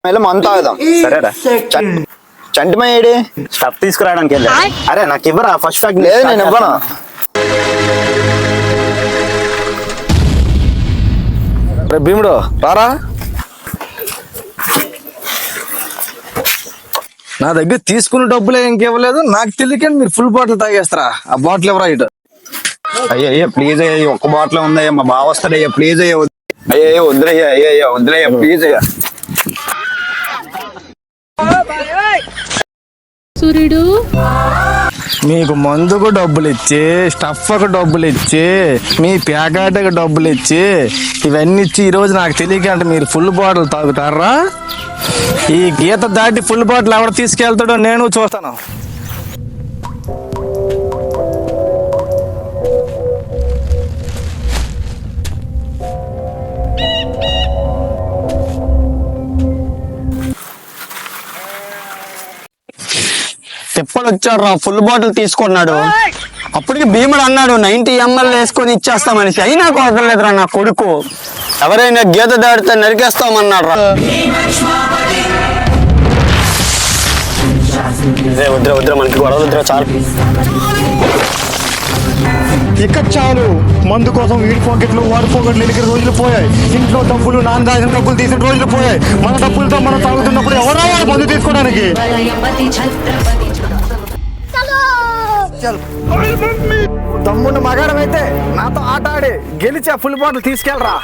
మళ్ళీ మంత తాగుదాం. సరేరా. చంటిమయ్యేడి స్టఫ్ తీసుకురావడానికి వెళ్ళా. అరే నాకు ఇవ్వరా ఫస్ట్ ప్యాక్. లేదు నేను ఇవ్వను. భీముడు రారా, నా దగ్గర తీసుకున్న డబ్బులే ఇంకివ్వలేదు, నాకు తెలియక మీరు ఫుల్ బాటిల్ తాగేస్తారా? ఆ బాటిల్ ఎవరా ఇటు? అయ్యా ప్లీజ్ అయ్యా, ఒక్క బాటిల్ ఉందయ్యా, మా బావ వస్తాడయ్యా, ప్లీజ్ అయ్యా. అయ్యా వద్దులయ్యా, అయ్యా వద్దులయ్యా, ప్లీజ్ అయ్యా. సూర్యుడు మీకు మందుకు డబ్బులు ఇచ్చి, స్టఫ్కు డబ్బులు ఇచ్చి, మీ ప్యాకెట్కి డబ్బులు ఇచ్చి, ఇవన్నీ ఇచ్చి ఈ రోజు నాకు తెలియక అంటే మీరు ఫుల్ బాటిల్ తాగుతారా? ఈ గీత దాటి ఫుల్ బాటిల్ ఎవరు తీసుకెళ్తాడో నేను చూస్తాను. తిప్పలు వచ్చాడు రా, ఫుల్ బాటిల్ తీసుకున్నాడు. అప్పటికి భీముడు అన్నాడు 90 ml వేసుకొని ఇచ్చేస్తామనేసి, అయినా కొడతలేదురా నా కొడుకు. ఎవరైనా గీత దాడితే నరికేస్తామన్నాడు రా. వద్దురా వద్దురా, మనకి గొడవ వద్దురా, చాలు. ఇక చాలు. మందు కోసం వీడి పాకెట్లు వాడి పాకెట్లు ఎలిగిన రోజులు పోయాయి. ఇంట్లో డబ్బులు నాన్న దాచిన డబ్బులు తీసిన రోజులు పోయాయి. మన డబ్బులతో మనం తాగుతున్నప్పుడు ఎవరా మందు తీసుకోవడానికి? తమ్ముడు మగాడమైతే నాతో ఆట ఆడి గెలిచి ఆ ఫుల్ బాటిల్ తీసుకెళ్ళరా.